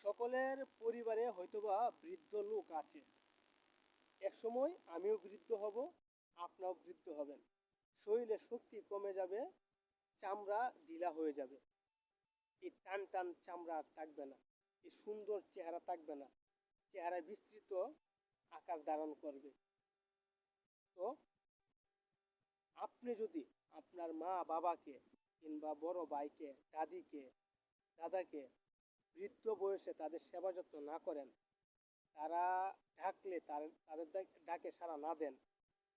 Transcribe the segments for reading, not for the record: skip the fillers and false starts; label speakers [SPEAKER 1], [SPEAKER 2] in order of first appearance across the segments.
[SPEAKER 1] সকলের পরিবারে হয়তোবা বৃদ্ধ লোক আছে। একসময় আমিও বৃদ্ধ হব, আপনারাও বৃদ্ধ হবেন। শরীরে শক্তি কমে যাবে, চামড়া ঢিলা হয়ে যাবে। এই টান টান চামড়া আর থাকবে না, এই সুন্দর চেহারা থাকবে না, চেহারায় বিস্তৃত আকার ধারণ করবে। তো আপনি যদি আপনার মা বাবাকে কিংবা বড় ভাইকে, দাদাকে বৃদ্ধ বয়সে তাদের সেবা যত্ন না করেন, তারা ডাকলে তাদের ডাকে সাড়া না দেন,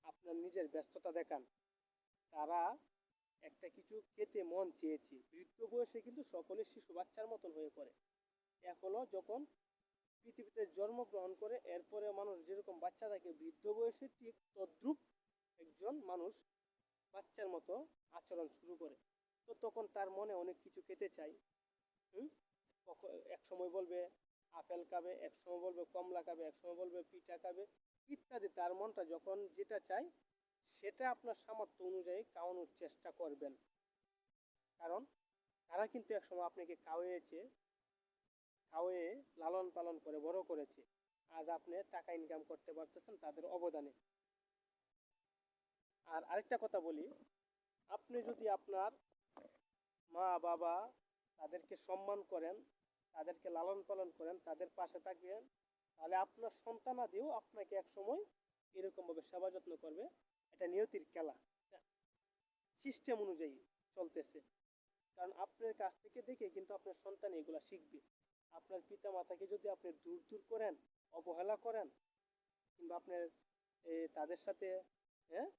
[SPEAKER 1] আপনার নিজের ব্যস্ততা দেখান, তারা একটা কিছু খেতে মন চেয়েছে, বৃদ্ধ বয়সে কিন্তু সকলে শিশু বাচ্চার মতন হয়ে পড়ে। এখনো যখন পৃথিবীতে জন্মগ্রহণ করে এরপরে মানুষ যেরকম বাচ্চা থাকে, বৃদ্ধ বয়সে ঠিক তদ্রূপ একজন মানুষ বাচ্চার মতো আচরণ শুরু করে। তো তখন তার মনে অনেক কিছু খেতে চাই। হুম এক সময় বলবে আপেল খাবে, এক সময় বলবে কমলা খাবে, এক সময় বলবে পিঠা খাবে ইত্যাদি। তার মনটা যখন যেটা চায় সেটা আপনার সামর্থ্য অনুযায়ী খাওয়ানোর চেষ্টা করবেন। কারণ তারা কিন্তু একসময় আপনাকে খাওয়িয়ে লালন পালন করে বড় করেছে। আজ আপনি টাকা ইনকাম করতে পারতেছেন তাদের অবদানে। আর আরেকটা কথা বলি, আপনি যদি আপনার মা বাবা তাদেরকে সম্মান করেন, তাদেরকে লালন পালন করেন, তাদের পাশে থাকবেন, তাহলে আপনার সন্তানাদিও আপনাকে একসময় এরকমভাবে সেবা যত্ন করবে। এটা নিয়তির খেলা, সিস্টেম অনুযায়ী চলতেছে। কারণ আপনার কাছ থেকে দেখে কিন্তু আপনার সন্তান এগুলা শিখবে। আপনার পিতা মাতাকে যদি আপনি দূর দূর করেন, অবহেলা করেন, কিংবা আপনার তাদের সাথে হ্যাঁ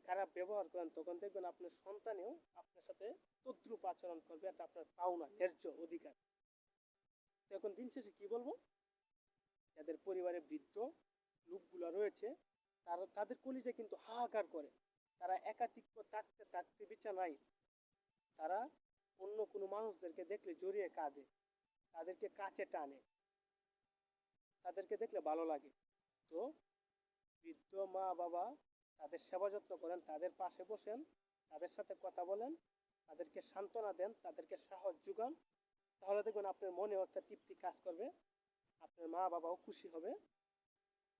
[SPEAKER 1] খারাপ ব্যবহার করেন, তখন দেখবেন আপনার সন্তানেও আপনার সাথে তদ্রূপ আচরণ করবে। এটা আপনার পাওনা, ন্যায্য অধিকার। তো এখন দিন শেষে কি বলবো, যাদের পরিবারে বৃদ্ধ লোকগুলো রয়েছে তাদের কলিজা কিন্তু হাহাকার করে। তারা একাকিত্ব থাকতে থাকতে বিছানায় তারা অন্য কোনো মানুষদেরকে দেখলে জড়িয়ে কাঁদে, তাদেরকে কাছে টানে, তাদেরকে দেখলে ভালো লাগে। তো বৃদ্ধ মা বাবা তাদের সেবা যত্ন করেন, তাদের পাশে বসেন, তাদের সাথে কথা বলেন, তাদেরকে সান্ত্বনা দেন, তাদেরকে সাহস যোগান। তাহলে দেখবেন আপনার মনেও একটা তৃপ্তি কাজ করবে, আপনার মা বাবাও খুশি হবে।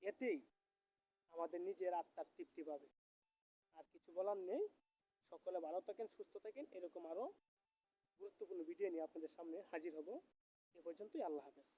[SPEAKER 1] এতেই আমাদের নিজের আত্মার তৃপ্তি পাবে। আর কিছু বলার নেই। সকলে ভালো থাকেন, সুস্থ থাকেন। এরকম আরো গুরুত্বপূর্ণ ভিডিও নিয়ে আপনাদের সামনে হাজির হব। এ পর্যন্তই, আল্লাহ হাফেজ।